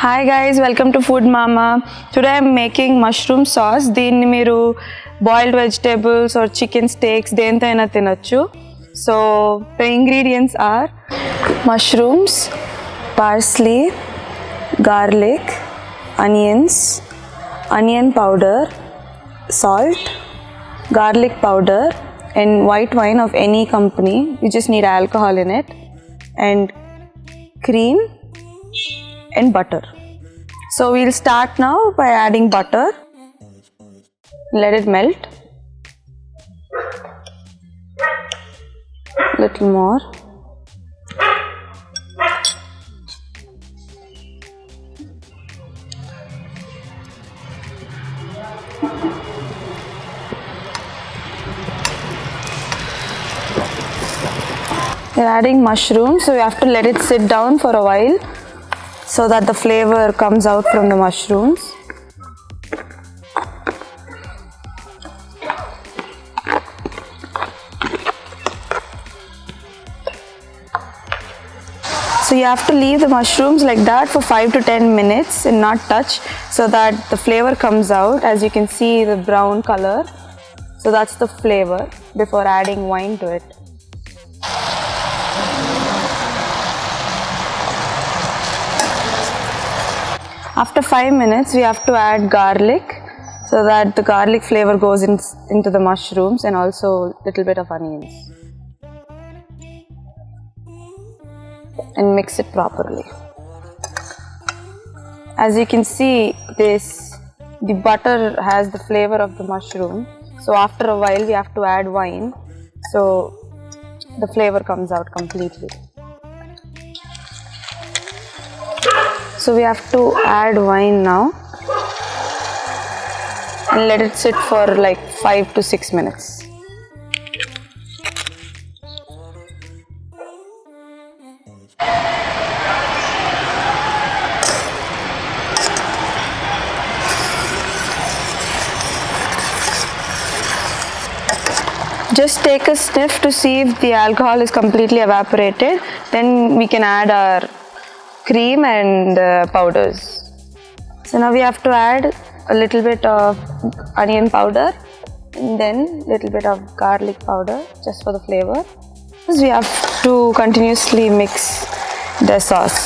Hi guys, welcome to Food Mama. Today I'm making mushroom sauce. దీన్ని మీరు boiled vegetables or chicken steaks దేంతో అయినా తినొచ్చు. So the ingredients are mushrooms, parsley, garlic, onions, onion powder, salt, garlic powder and white wine of any company. You just need alcohol in it and cream and butter. So we'll start now by adding butter. Let it melt. Little more. We're adding mushrooms, so we have to let it sit down for a while so that the flavor comes out from the mushrooms. So you have to leave the mushrooms like that for 5 to 10 minutes and not touch so that the flavor comes out. As you can see, the brown color. So that's the flavor before adding wine to it. After 5 minutes, we have to add garlic so that the garlic flavor goes into the mushrooms and also a little bit of onions. And mix it properly. As you can see, the butter has the flavor of the mushroom. So after a while, we have to add wine so the flavor comes out completely. So we have to add wine now and let it sit for like 5 to 6 minutes. Just take a sniff to see if the alcohol is completely evaporated. Then we can add our cream and powders. So now we have to add a little bit of onion powder and then little bit of garlic powder just for the flavor. Because we have to continuously mix the sauce.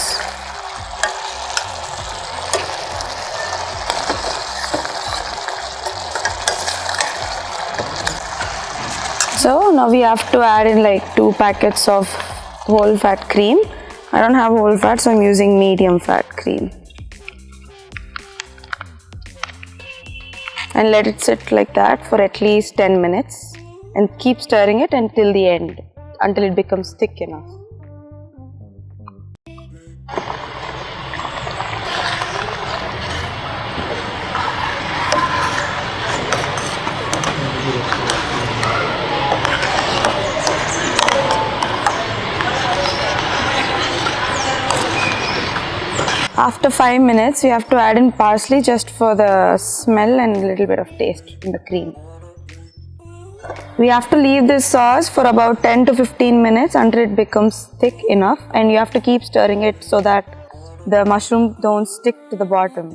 So now we have to add in like 2 packets of whole fat cream. I don't have whole fat, so I'm using medium fat cream. And let it sit like that for at least 10 minutes and keep stirring it until the end, until it becomes thick enough. After 5 minutes, we have to add in parsley just for the smell and a little bit of taste in the cream. We have to leave this sauce for about 10 to 15 minutes until it becomes thick enough, and you have to keep stirring it so that the mushroom don't stick to the bottom.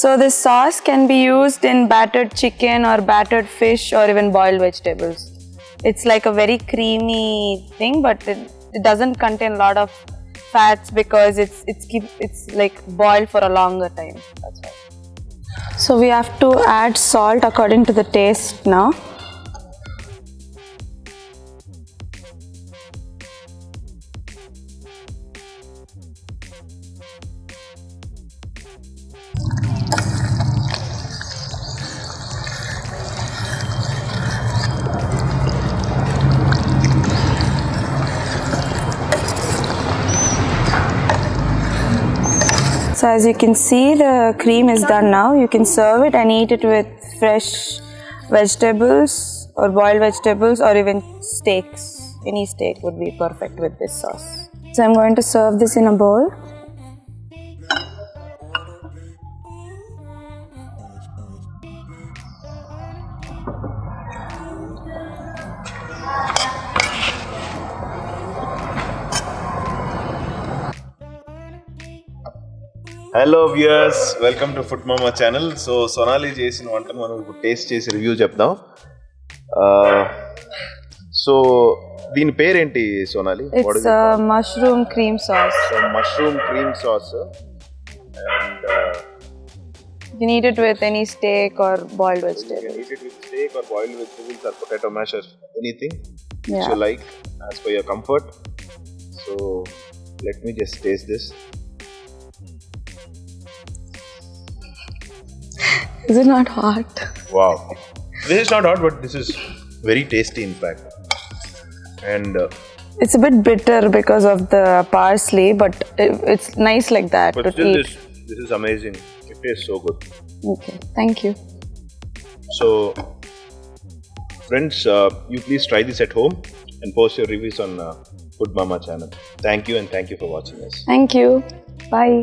So this sauce can be used in battered chicken or battered fish or even boiled vegetables. It's like a very creamy thing, but it doesn't contain a lot of fats because it's like boiled for a longer time. That's why. So we have to add salt according to the taste now. So as you can see, the cream is done now. You can serve it and eat it with fresh vegetables or boiled vegetables or even steaks. Any steak would be perfect with this sauce. So I'm going to serve this in a bowl. Hello viewers, welcome to food మామా channel. So Sonali చేసిన వంటను మనం taste చేసి review చెప్దాం. So దీని పేరేంటి Sonali? It's mushroom cream sauce. So mushroom cream sauce. And You need it with any steak or boiled you vegetable. can eat it with steak or boiled vegetables or potato masher, anything which Yeah. you like as per your comfort. So let me just taste this. Is it not hot? Wow, this is not hot, but this is very tasty in fact. And It's a bit bitter because of the parsley, but it's nice like that but to still eat. this is amazing. It tastes so good. Okay, thank you. So friends, you please try this at home and post your reviews on Food Mama channel. Thank you, and thank you for watching us. Thank you. Bye.